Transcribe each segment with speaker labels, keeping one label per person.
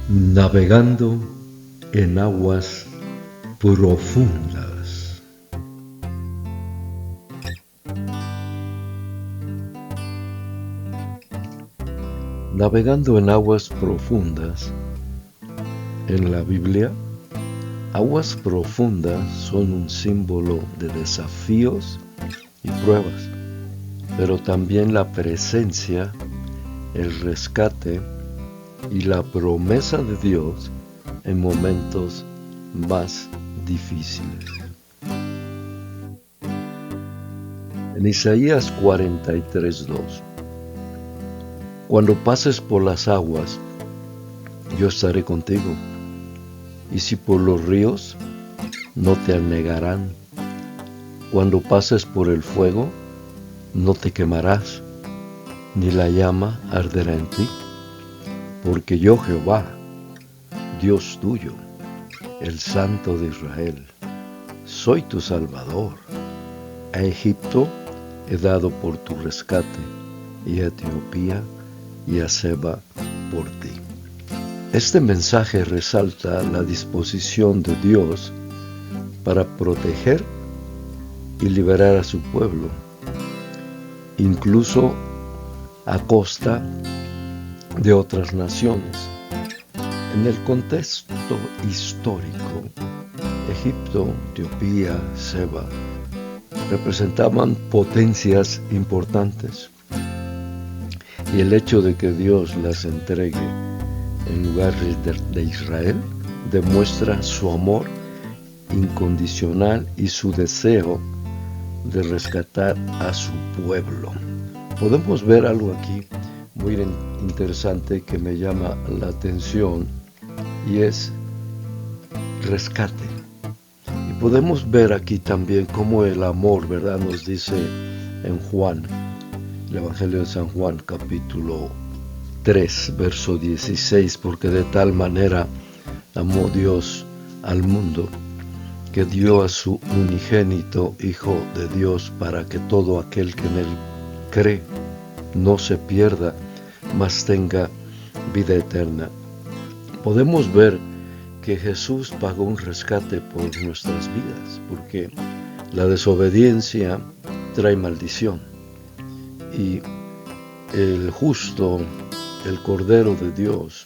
Speaker 1: Navegando en aguas profundas. Navegando en aguas profundas. En la Biblia, aguas profundas son un símbolo de desafíos y pruebas, pero también la presencia, el rescate y la promesa de Dios en momentos más difíciles. En Isaías 43:2, cuando pases por las aguas, yo estaré contigo, y si por los ríos, no te anegarán. Cuando pases por el fuego, no te quemarás, ni la llama arderá en ti, porque yo, Jehová, Dios tuyo, el Santo de Israel, soy tu Salvador. A Egipto he dado por tu rescate, y a Etiopía y a Seba por ti. Este mensaje resalta la disposición de Dios para proteger y liberar a su pueblo, incluso a costa de otras naciones. En el contexto histórico, Egipto, Etiopía, Seba representaban potencias importantes, y el hecho de que Dios las entregue en lugar de Israel demuestra su amor incondicional y su deseo de rescatar a su pueblo. Podemos ver algo aquí muy interesante que me llama la atención, y es rescate. Y podemos ver aquí también cómo el amor, ¿verdad?, nos dice en Juan, el Evangelio de San Juan, capítulo 3, verso 16, porque de tal manera amó Dios al mundo, que dio a su unigénito Hijo de Dios, para que todo aquel que en él cree no se pierda, mas tenga vida eterna. Podemos ver que Jesús pagó un rescate por nuestras vidas, porque la desobediencia trae maldición, y el justo, el Cordero de Dios,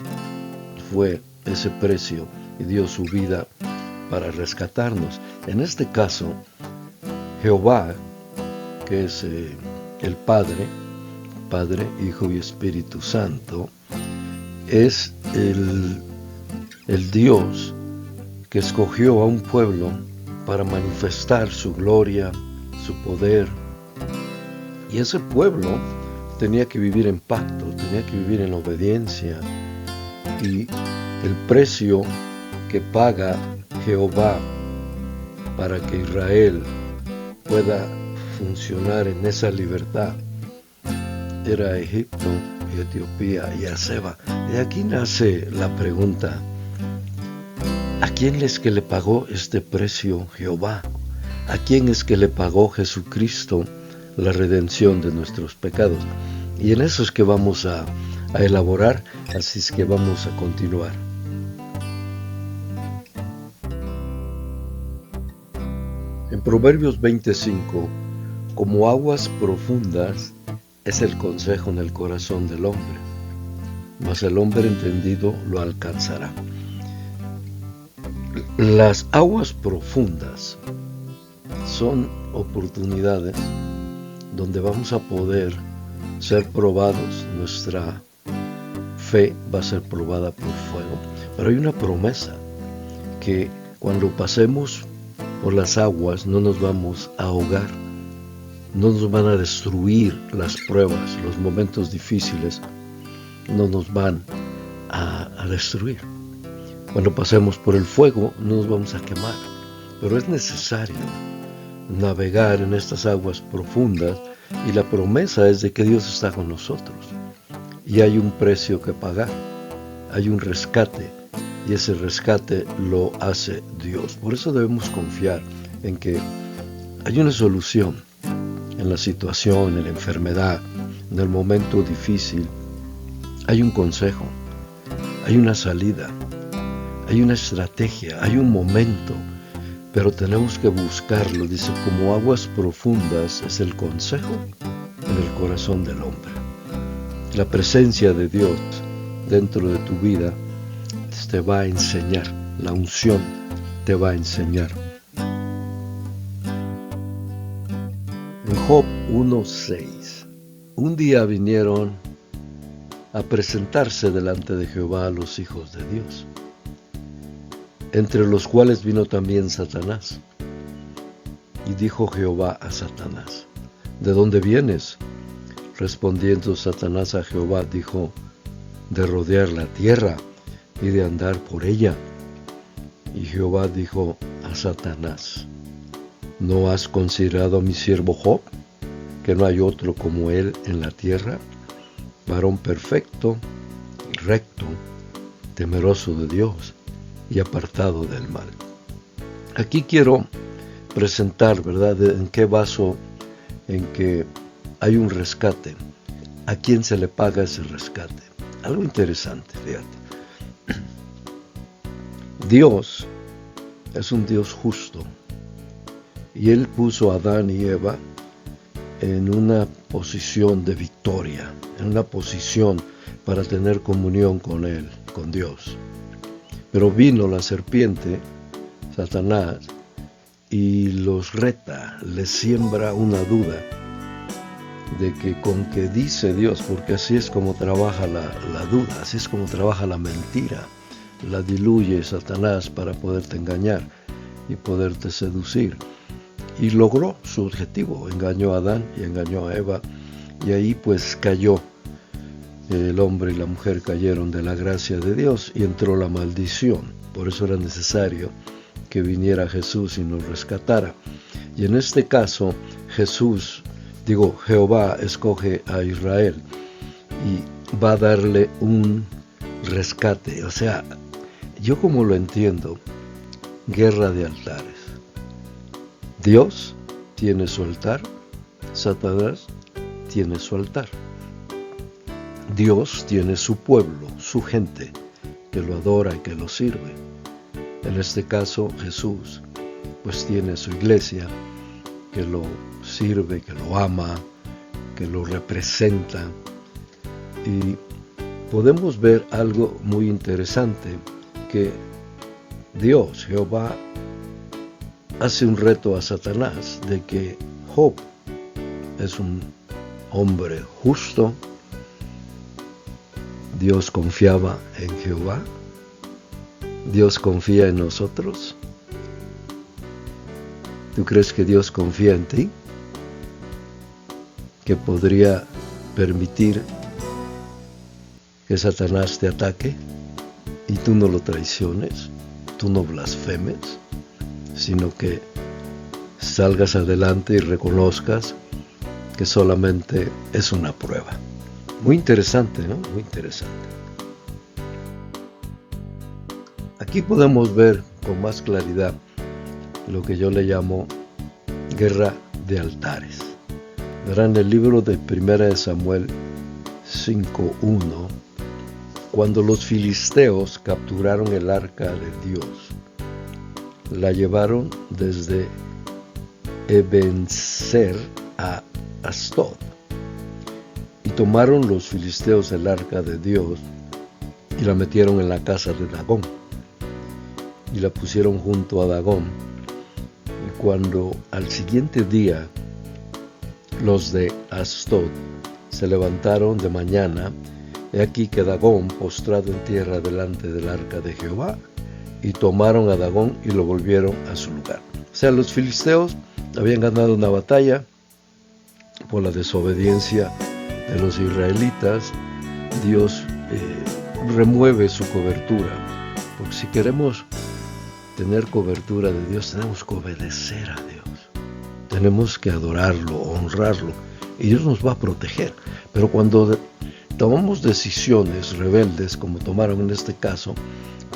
Speaker 1: fue ese precio y dio su vida para rescatarnos. En este caso, Jehová, que es el Padre, Hijo y Espíritu Santo, es el Dios que escogió a un pueblo para manifestar su gloria, su poder, y ese pueblo tenía que vivir en pacto, tenía que vivir en obediencia, y el precio que paga Jehová para que Israel pueda funcionar en esa libertad era Egipto y Etiopía y a Seba. Y aquí nace la pregunta: ¿a quién es que le pagó este precio Jehová? ¿A quién es que le pagó Jesucristo la redención de nuestros pecados? Y en eso es que vamos a elaborar, así es que vamos a continuar. En Proverbios 25, como aguas profundas es el consejo en el corazón del hombre, mas el hombre entendido lo alcanzará. Las aguas profundas son oportunidades donde vamos a poder ser probados, nuestra fe va a ser probada por fuego, pero hay una promesa, que cuando pasemos por las aguas no nos vamos a ahogar, no nos van a destruir las pruebas, los momentos difíciles no nos van a destruir. Cuando pasemos por el fuego no nos vamos a quemar, pero es necesario navegar en estas aguas profundas, y la promesa es de que Dios está con nosotros, y hay un precio que pagar, hay un rescate, y ese rescate lo hace Dios. Por eso debemos confiar en que hay una solución en la situación, en la enfermedad, en el momento difícil. Hay un consejo, hay una salida, hay una estrategia, hay un momento, pero tenemos que buscarlo. Dice, como aguas profundas es el consejo en el corazón del hombre. La presencia de Dios dentro de tu vida te va a enseñar, la unción te va a enseñar. En Job 1:6, un día vinieron a presentarse delante de Jehová los hijos de Dios, entre los cuales vino también Satanás. Y dijo Jehová a Satanás, ¿de dónde vienes? Respondiendo Satanás a Jehová, dijo, de rodear la tierra y de andar por ella. Y Jehová dijo a Satanás, ¿no has considerado a mi siervo Job, que no hay otro como él en la tierra, varón perfecto, recto, temeroso de Dios y apartado del mal? Aquí quiero presentar, ¿verdad?, en qué baso en que hay un rescate. ¿A quién se le paga ese rescate? Algo interesante, fíjate. Dios es un Dios justo y Él puso a Adán y Eva en una posición de victoria, en una posición para tener comunión con Él, con Dios. Pero vino la serpiente, Satanás, y los reta, les siembra una duda de que con que dice Dios, porque así es como trabaja la duda, así es como trabaja la mentira, la diluye Satanás para poderte engañar y poderte seducir. Y logró su objetivo, engañó a Adán y engañó a Eva, y ahí pues cayó, el hombre y la mujer cayeron de la gracia de Dios y entró la maldición. Por eso era necesario que viniera Jesús y nos rescatara. Y en este caso Jehová escoge a Israel y va a darle un rescate. O sea, yo como lo entiendo, guerra de altares. Dios tiene su altar, Satanás tiene su altar. Dios tiene su pueblo, su gente, que lo adora y que lo sirve. En este caso, Jesús, pues tiene su iglesia, que lo sirve, que lo ama, que lo representa. Y podemos ver algo muy interesante, que Dios, Jehová, hace un reto a Satanás de que Job es un hombre justo. Dios confiaba en Jehová. Dios confía en nosotros. ¿Tú crees que Dios confía en ti? ¿Que podría permitir que Satanás te ataque y tú no lo traiciones, tú no blasfemes, sino que salgas adelante y reconozcas que solamente es una prueba? Muy interesante, ¿no? Muy interesante. Aquí podemos ver con más claridad lo que yo le llamo guerra de altares. Verán el libro de 1 Samuel 5:1, cuando los filisteos capturaron el arca de Dios, la llevaron desde Ebenezer a Asdod, y tomaron los filisteos el arca de Dios y la metieron en la casa de Dagón y la pusieron junto a Dagón. Y cuando al siguiente día los de Asdod se levantaron de mañana, he aquí que Dagón postrado en tierra delante del arca de Jehová, y tomaron a Dagón y lo volvieron a su lugar. O sea, los filisteos habían ganado una batalla por la desobediencia de los israelitas. Dios remueve su cobertura, porque si queremos tener cobertura de Dios, tenemos que obedecer a Dios, tenemos que adorarlo, honrarlo, y Dios nos va a proteger. Pero cuando tomamos decisiones rebeldes, como tomaron en este caso,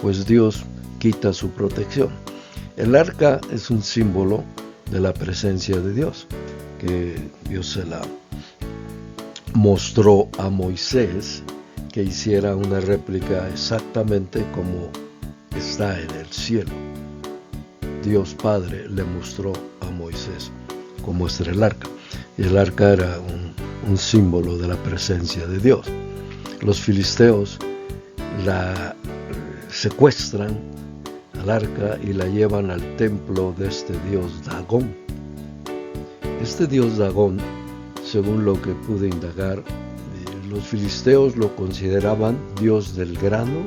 Speaker 1: pues Dios quita su protección. El arca es un símbolo de la presencia de Dios, que Dios se la mostró a Moisés, que hiciera una réplica exactamente como está en el cielo. Dios Padre le mostró a Moisés cómo era el arca. Y el arca era un símbolo de la presencia de Dios. Los filisteos la secuestran al arca y la llevan al templo de este dios Dagón. Este dios Dagón, según lo que pude indagar, los filisteos lo consideraban dios del grano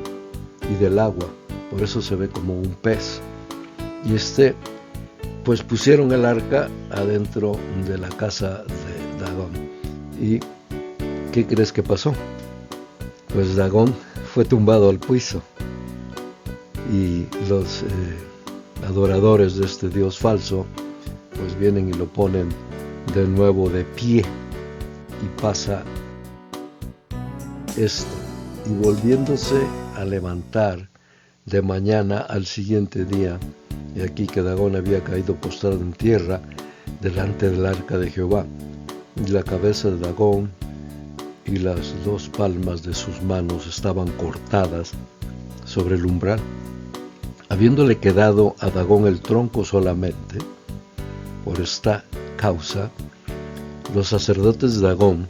Speaker 1: y del agua, por eso se ve como un pez. Y pues pusieron el arca adentro de la casa de Dagón. ¿Y qué crees que pasó? Pues Dagón fue tumbado al piso y los adoradores de este dios falso pues vienen y lo ponen de nuevo de pie, y pasa esto. Y volviéndose a levantar de mañana al siguiente día, y aquí que Dagón había caído postrado en tierra delante del arca de Jehová, y la cabeza de Dagón y las 2 palmas de sus manos estaban cortadas sobre el umbral. Habiéndole quedado a Dagón el tronco solamente, por esta causa, los sacerdotes de Dagón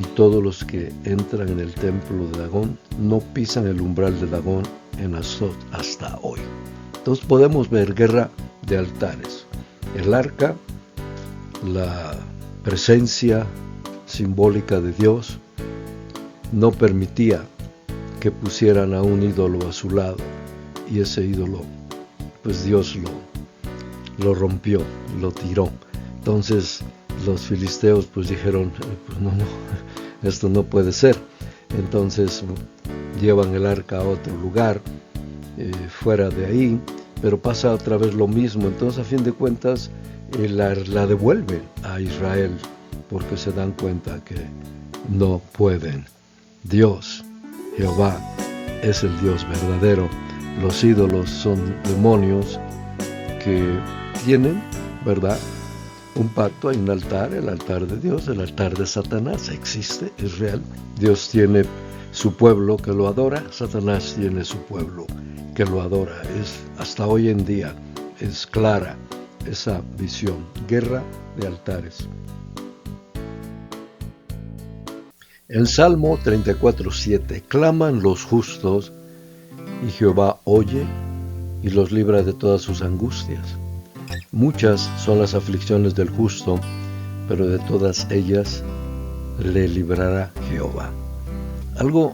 Speaker 1: y todos los que entran en el templo de Dagón no pisan el umbral de Dagón en Asdod hasta hoy. Entonces podemos ver guerra de altares. El arca, la presencia simbólica de Dios, no permitía que pusieran a un ídolo a su lado, y ese ídolo, pues Dios lo rompió, lo tiró. Entonces los filisteos pues dijeron, pues no, esto no puede ser. Entonces llevan el arca a otro lugar, fuera de ahí, pero pasa otra vez lo mismo. Entonces a fin de cuentas la devuelven a Israel, porque se dan cuenta que no pueden. Dios, Jehová, es el Dios verdadero. Los ídolos son demonios que tienen, ¿verdad?, un pacto. Hay un altar, el altar de Dios, el altar de Satanás. Existe, es real. Dios tiene su pueblo que lo adora, Satanás tiene su pueblo que lo adora. Hasta hoy en día es clara esa visión. Guerra de altares. En Salmo 34:7, claman los justos y Jehová oye y los libra de todas sus angustias. Muchas son las aflicciones del justo, pero de todas ellas le librará Jehová. Algo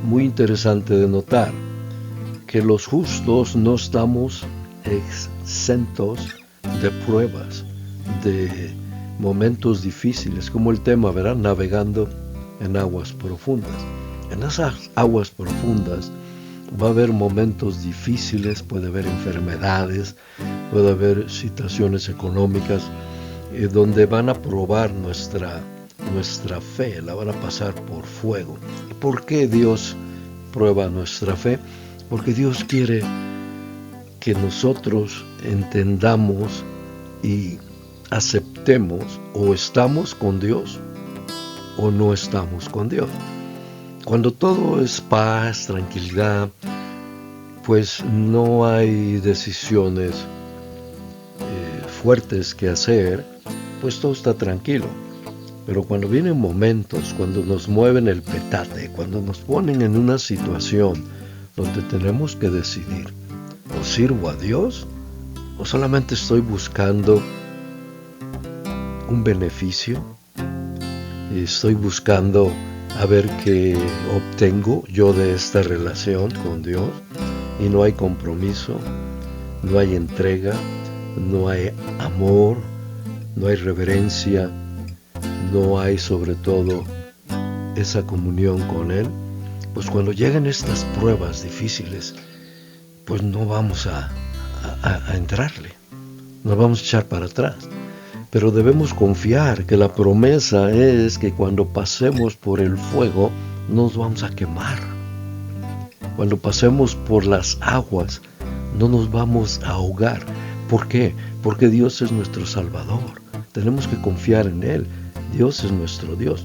Speaker 1: muy interesante de notar, que los justos no estamos exentos de pruebas, de momentos difíciles, como el tema, ¿verdad?, navegando en aguas profundas. En esas aguas profundas va a haber momentos difíciles, puede haber enfermedades, puede haber situaciones económicas donde van a probar nuestra fe, la van a pasar por fuego. ¿Y por qué Dios prueba nuestra fe? Porque Dios quiere que nosotros entendamos y aceptemos, o estamos con Dios o no estamos con Dios. Cuando todo es paz, tranquilidad, pues no hay decisiones fuertes que hacer, pues todo está tranquilo. Pero cuando vienen momentos, cuando nos mueven el petate, cuando nos ponen en una situación donde tenemos que decidir, ¿o sirvo a Dios o solamente estoy buscando un beneficio? Y estoy buscando a ver qué obtengo yo de esta relación con Dios, y no hay compromiso, no hay entrega, no hay amor, no hay reverencia, no hay sobre todo esa comunión con Él. Pues cuando llegan estas pruebas difíciles, pues no vamos a entrarle, nos vamos a echar para atrás. Pero debemos confiar que la promesa es que cuando pasemos por el fuego, no nos vamos a quemar. Cuando pasemos por las aguas, no nos vamos a ahogar. ¿Por qué? Porque Dios es nuestro Salvador. Tenemos que confiar en Él. Dios es nuestro Dios.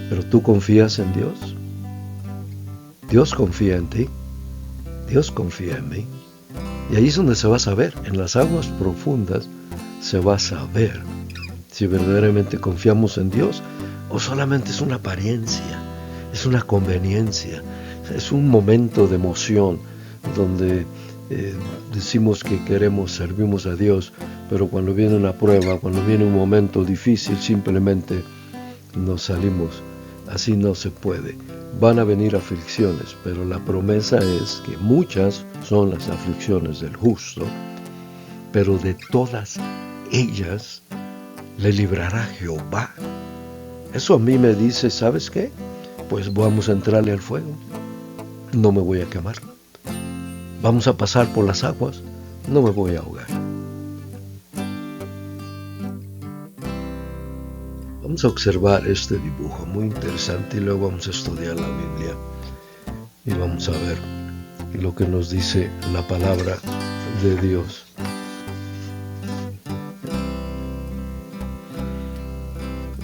Speaker 1: ¿Pero tú confías en Dios? Dios confía en ti, Dios confía en mí. Y ahí es donde se va a saber, en las aguas profundas se va a saber si verdaderamente confiamos en Dios o solamente es una apariencia, es una conveniencia, es un momento de emoción donde decimos que servimos a Dios, pero cuando viene una prueba, cuando viene un momento difícil, simplemente nos salimos. Así no se puede. Van a venir aflicciones, pero la promesa es que muchas son las aflicciones del justo, pero de todas ellas le librará Jehová. Eso a mí me dice, ¿sabes qué? Pues vamos a entrarle al fuego. No me voy a quemar. Vamos a pasar por las aguas. No me voy a ahogar. Vamos a observar este dibujo muy interesante y luego vamos a estudiar la Biblia y vamos a ver lo que nos dice la palabra de Dios.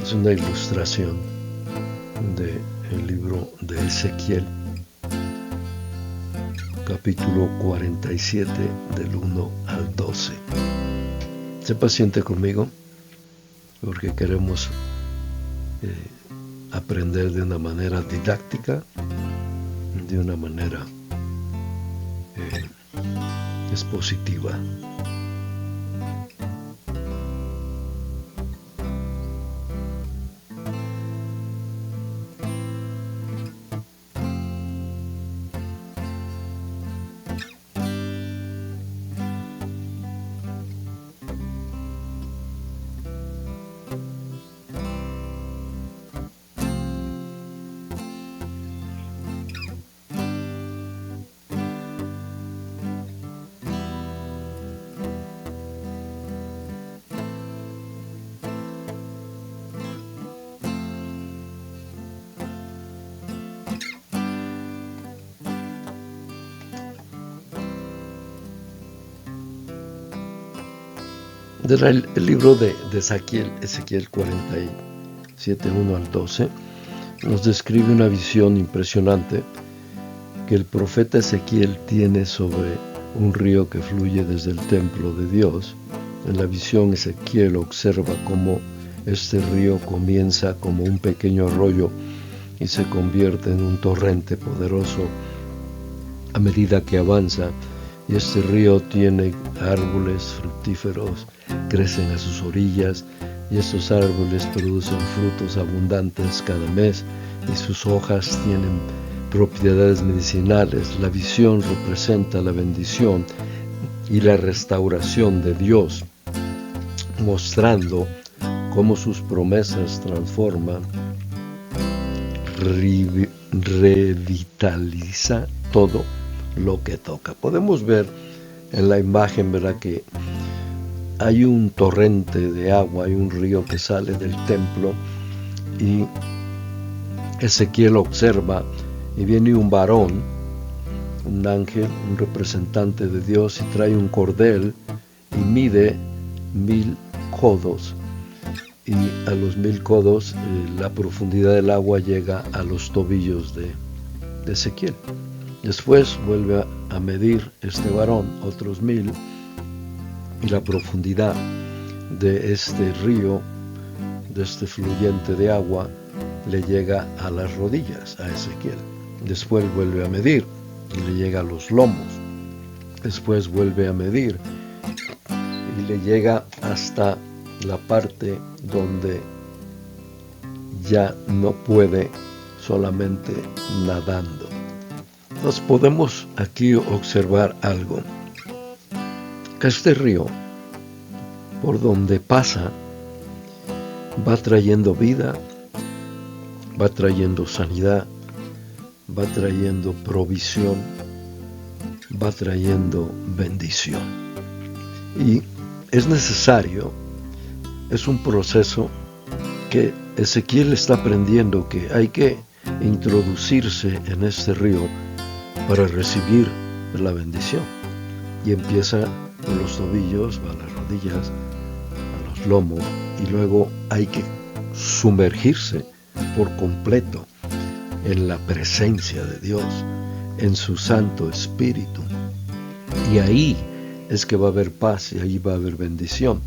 Speaker 1: Es una ilustración del libro de Ezequiel, capítulo 47, del 1 al 12. Sé paciente conmigo, porque queremos aprender de una manera didáctica, de una manera expositiva. El libro de Ezequiel 47, 1 al 12, nos describe una visión impresionante que el profeta Ezequiel tiene sobre un río que fluye desde el templo de Dios. En la visión, Ezequiel observa cómo este río comienza como un pequeño arroyo y se convierte en un torrente poderoso a medida que avanza. Y este río tiene árboles fructíferos, crecen a sus orillas, y estos árboles producen frutos abundantes cada mes, y sus hojas tienen propiedades medicinales. La visión representa la bendición y la restauración de Dios, mostrando cómo sus promesas transforman, revitaliza todo lo que toca. Podemos ver en la imagen, ¿verdad?, que hay un torrente de agua, hay un río que sale del templo, y Ezequiel observa, y viene un varón, un ángel, un representante de Dios, y trae un cordel y mide 1000 codos, y a los 1000 codos la profundidad del agua llega a los tobillos de Ezequiel. Después vuelve a medir este varón otros 1000, y la profundidad de este río, de este fluyente de agua, le llega a las rodillas a Ezequiel. Después vuelve a medir y le llega a los lomos. Después vuelve a medir y le llega hasta la parte donde ya no puede, solamente nadando. Nos podemos aquí observar algo, que este río, por donde pasa, va trayendo vida, va trayendo sanidad, va trayendo provisión, va trayendo bendición. Y es necesario, es un proceso que Ezequiel está aprendiendo, que hay que introducirse en este río para recibir la bendición. Y empieza con los tobillos, va a las rodillas, a los lomos, y luego hay que sumergirse por completo en la presencia de Dios, en su Santo Espíritu. Y ahí es que va a haber paz y ahí va a haber bendición.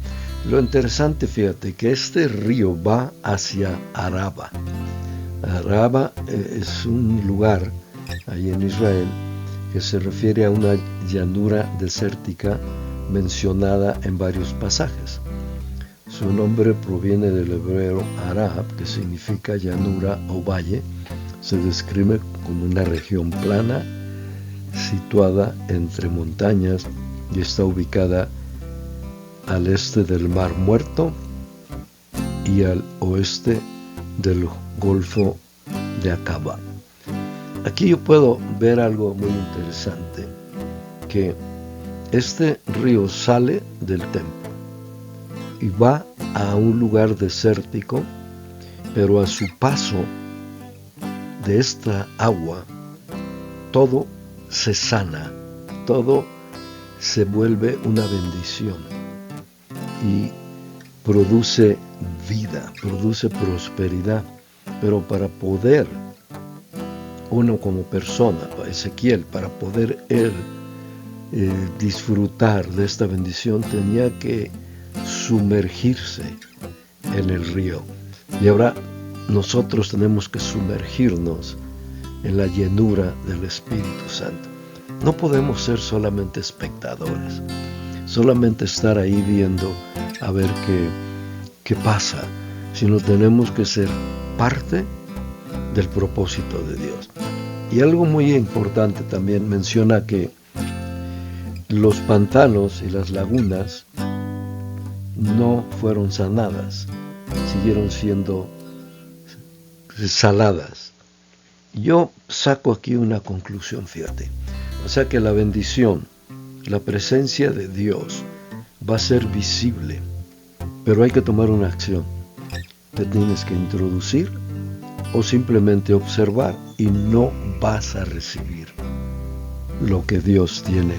Speaker 1: Lo interesante, fíjate, que este río va hacia Araba. Araba es un lugar ahí en Israel que se refiere a una llanura desértica mencionada en varios pasajes. Su nombre proviene del hebreo Arab, que significa llanura o valle. Se describe como una región plana situada entre montañas y está ubicada al este del Mar Muerto y al oeste del Golfo de Aqaba. Aquí yo puedo ver algo muy interesante, que este río sale del templo y va a un lugar desértico, pero a su paso de esta agua todo se sana, todo se vuelve una bendición y produce vida, produce prosperidad. Pero para poder uno como persona, Ezequiel, para poder él disfrutar de esta bendición, tenía que sumergirse en el río. Y ahora nosotros tenemos que sumergirnos en la llenura del Espíritu Santo. No podemos ser solamente espectadores, solamente estar ahí viendo a ver qué pasa, sino tenemos que ser parte del propósito de Dios. Y algo muy importante también menciona que los pantanos y las lagunas no fueron sanadas, siguieron siendo saladas. Yo saco aquí una conclusión, fíjate. O sea que la bendición, la presencia de Dios va a ser visible, pero hay que tomar una acción. Te tienes que introducir o simplemente observar y no vas a recibir lo que Dios tiene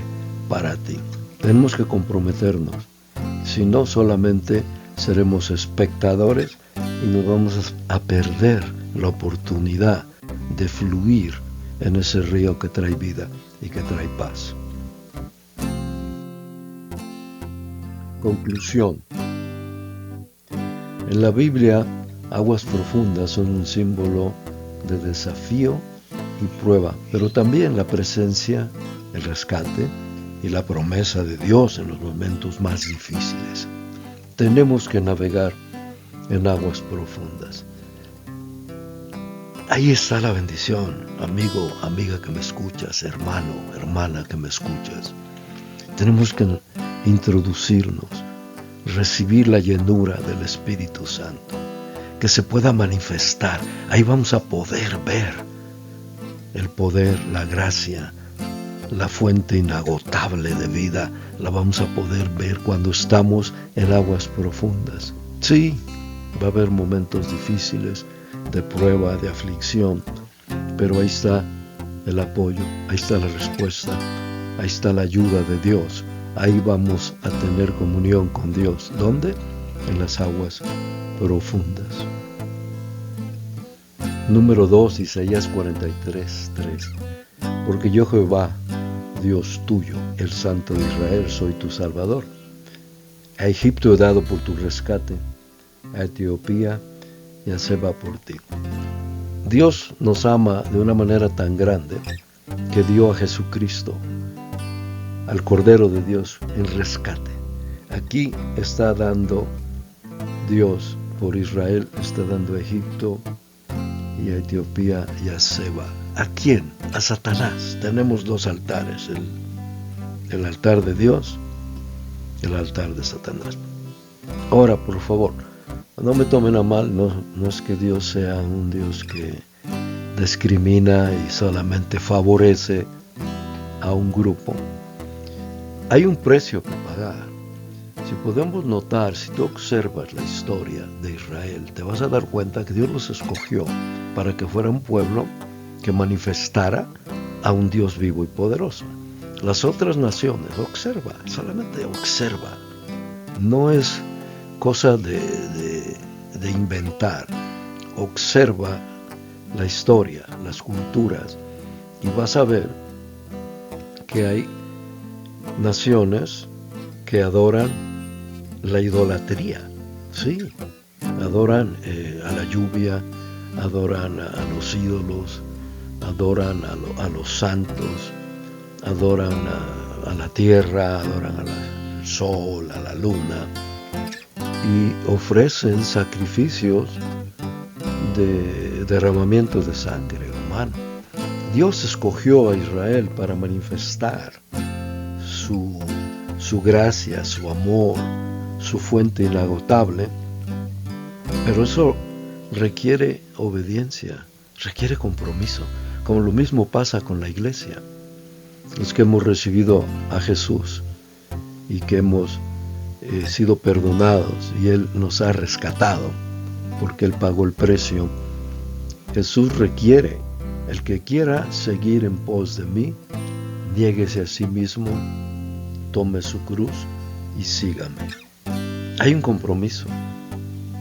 Speaker 1: para ti. Tenemos que comprometernos, si no solamente seremos espectadores y nos vamos a perder la oportunidad de fluir en ese río que trae vida y que trae paz. Conclusión. En la Biblia, aguas profundas son un símbolo de desafío y prueba, pero también la presencia, el rescate y la promesa de Dios en los momentos más difíciles. Tenemos que navegar en aguas profundas. Ahí está la bendición, amigo, amiga que me escuchas, hermano, hermana que me escuchas. Tenemos que introducirnos, recibir la llenura del Espíritu Santo, que se pueda manifestar. Ahí vamos a poder ver el poder, la gracia, la fuente inagotable de vida. La vamos a poder ver cuando estamos en aguas profundas. Sí, va a haber momentos difíciles, de prueba, de aflicción, pero ahí está el apoyo, ahí está la respuesta, ahí está la ayuda de Dios. Ahí vamos a tener comunión con Dios. ¿Dónde? En las aguas profundas. Número 2, Isaías 43:3. Porque yo, Jehová, Dios tuyo, el Santo de Israel, soy tu Salvador. A Egipto he dado por tu rescate, a Etiopía y a Seba por ti. Dios nos ama de una manera tan grande que dio a Jesucristo, al Cordero de Dios, en rescate. Aquí está dando Dios por Israel, está dando a Egipto y a Etiopía y a Seba. ¿A quién? A Satanás. Tenemos dos altares, el altar de Dios y el altar de Satanás. Ahora, por favor, no me tomen a mal, no es que Dios sea un Dios que discrimina y solamente favorece a un grupo. Hay un precio que pagar. Si podemos notar, si tú observas la historia de Israel, te vas a dar cuenta que Dios los escogió para que fuera un pueblo que manifestara a un Dios vivo y poderoso. Las otras naciones, observa, solamente observa. No es cosa de inventar. Observa la historia, las culturas, y vas a ver que hay naciones que adoran la idolatría, sí, adoran a la lluvia, adoran a los ídolos, adoran a los santos, adoran a la tierra, adoran al sol, a la luna, y ofrecen sacrificios de derramamiento de sangre humana. Dios escogió a Israel para manifestar su gracia, su amor, su fuente inagotable, pero eso requiere obediencia, requiere compromiso, como lo mismo pasa con la iglesia. Los que hemos recibido a Jesús y que hemos sido perdonados y Él nos ha rescatado porque Él pagó el precio. Jesús requiere, el que quiera seguir en pos de mí, niéguese a sí mismo, tome su cruz y sígame. Hay un compromiso,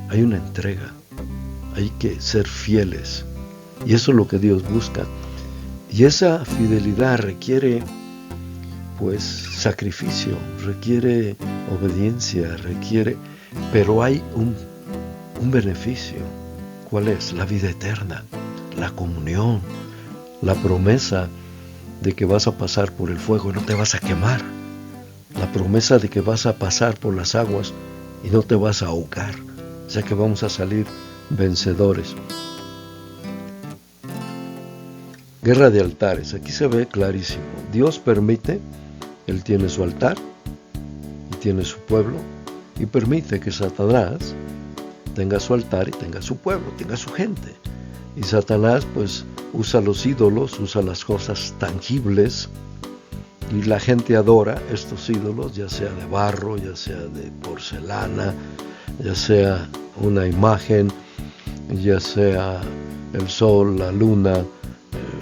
Speaker 1: hay una entrega, hay que ser fieles, y eso es lo que Dios busca. Y esa fidelidad requiere pues sacrificio, requiere obediencia, pero hay un beneficio. ¿Cuál es? La vida eterna, la comunión, la promesa de que vas a pasar por el fuego y no te vas a quemar, la promesa de que vas a pasar por las aguas y no te vas a ahogar, o sea que vamos a salir vencedores. Guerra de altares, aquí se ve clarísimo. Dios permite, Él tiene su altar y tiene su pueblo, y permite que Satanás tenga su altar y tenga su pueblo, tenga su gente. Y Satanás pues usa los ídolos, usa las cosas tangibles, y la gente adora estos ídolos, ya sea de barro, ya sea de porcelana, ya sea una imagen, ya sea el sol, la luna,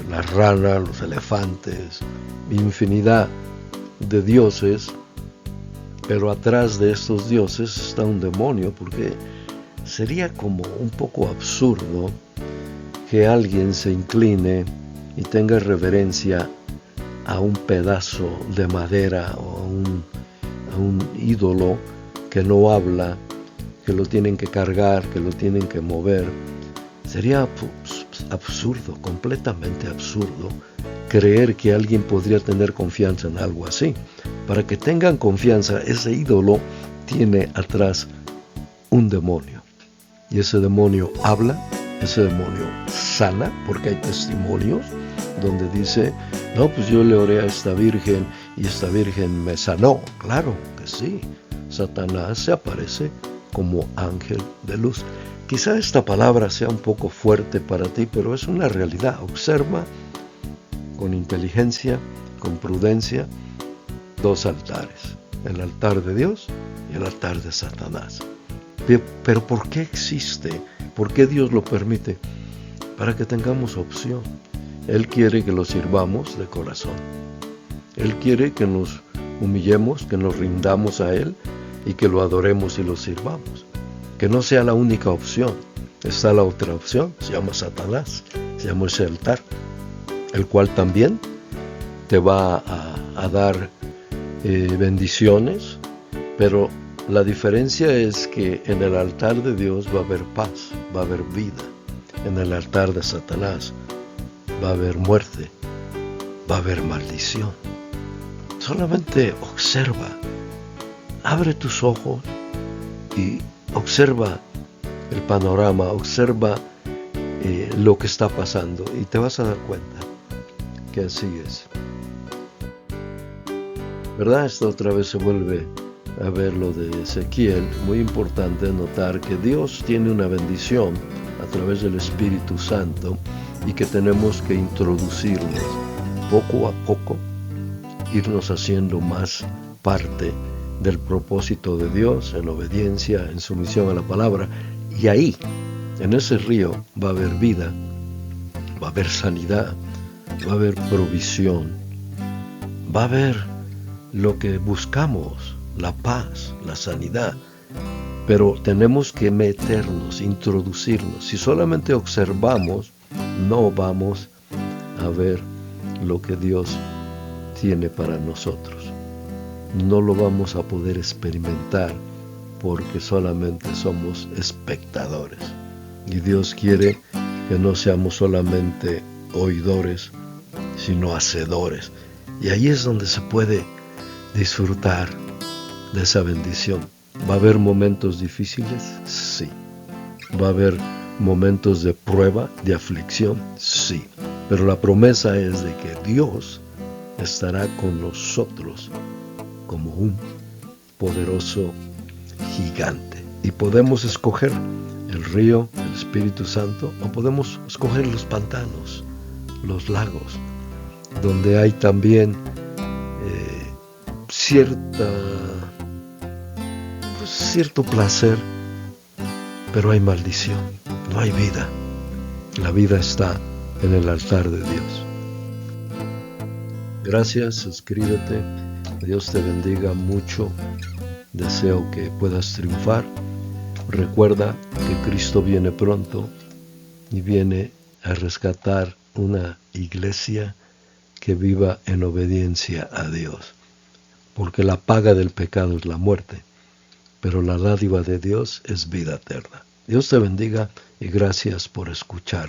Speaker 1: la rana, los elefantes, infinidad de dioses. Pero atrás de estos dioses está un demonio, porque sería como un poco absurdo que alguien se incline y tenga reverencia a un pedazo de madera o a un ídolo que no habla, que lo tienen que cargar, que lo tienen que mover. Sería absurdo, completamente absurdo, creer que alguien podría tener confianza en algo así. Para que tengan confianza, ese ídolo tiene atrás un demonio. Y ese demonio habla, ese demonio sana, porque hay testimonios donde dice, no, pues yo le oré a esta virgen y esta virgen me sanó. Claro que sí, Satanás se aparece como ángel de luz. Quizá esta palabra sea un poco fuerte para ti, pero es una realidad. Observa con inteligencia, con prudencia, dos altares, el altar de Dios y el altar de Satanás. Pero ¿por qué existe? ¿Por qué Dios lo permite? Para que tengamos opción. Él quiere que lo sirvamos de corazón. Él quiere que nos humillemos, que nos rindamos a Él y que lo adoremos y lo sirvamos. Que no sea la única opción. Está la otra opción, se llama Satanás, se llama ese altar, el cual también te va a dar bendiciones, pero la diferencia es que en el altar de Dios va a haber paz, va a haber vida. En el altar de Satanás va a haber muerte, va a haber maldición. Solamente observa, abre tus ojos y observa el panorama, observa lo que está pasando y te vas a dar cuenta que así es. ¿Verdad? Esta otra vez se vuelve a ver lo de Ezequiel. Muy importante notar que Dios tiene una bendición a través del Espíritu Santo y que tenemos que introducirnos poco a poco, irnos haciendo más parte del propósito de Dios, en obediencia, en sumisión a la palabra. Y ahí, en ese río, va a haber vida, va a haber sanidad, va a haber provisión, va a haber lo que buscamos, la paz, la sanidad. Pero tenemos que meternos, introducirnos. Si solamente observamos, no vamos a ver lo que Dios tiene para nosotros. No lo vamos a poder experimentar porque solamente somos espectadores. Y Dios quiere que no seamos solamente oidores, sino hacedores. Y ahí es donde se puede disfrutar de esa bendición. ¿Va a haber momentos difíciles? Sí. ¿Va a haber momentos de prueba, de aflicción? Sí. Pero la promesa es de que Dios estará con nosotros como un poderoso gigante. Y podemos escoger el río, el Espíritu Santo, o podemos escoger los pantanos, los lagos, donde hay también cierto placer, pero hay maldición, no hay vida. La vida está en el altar de Dios. Gracias, suscríbete. Dios te bendiga mucho. Deseo que puedas triunfar. Recuerda que Cristo viene pronto y viene a rescatar una iglesia que viva en obediencia a Dios. Porque la paga del pecado es la muerte, pero la dádiva de Dios es vida eterna. Dios te bendiga y gracias por escuchar.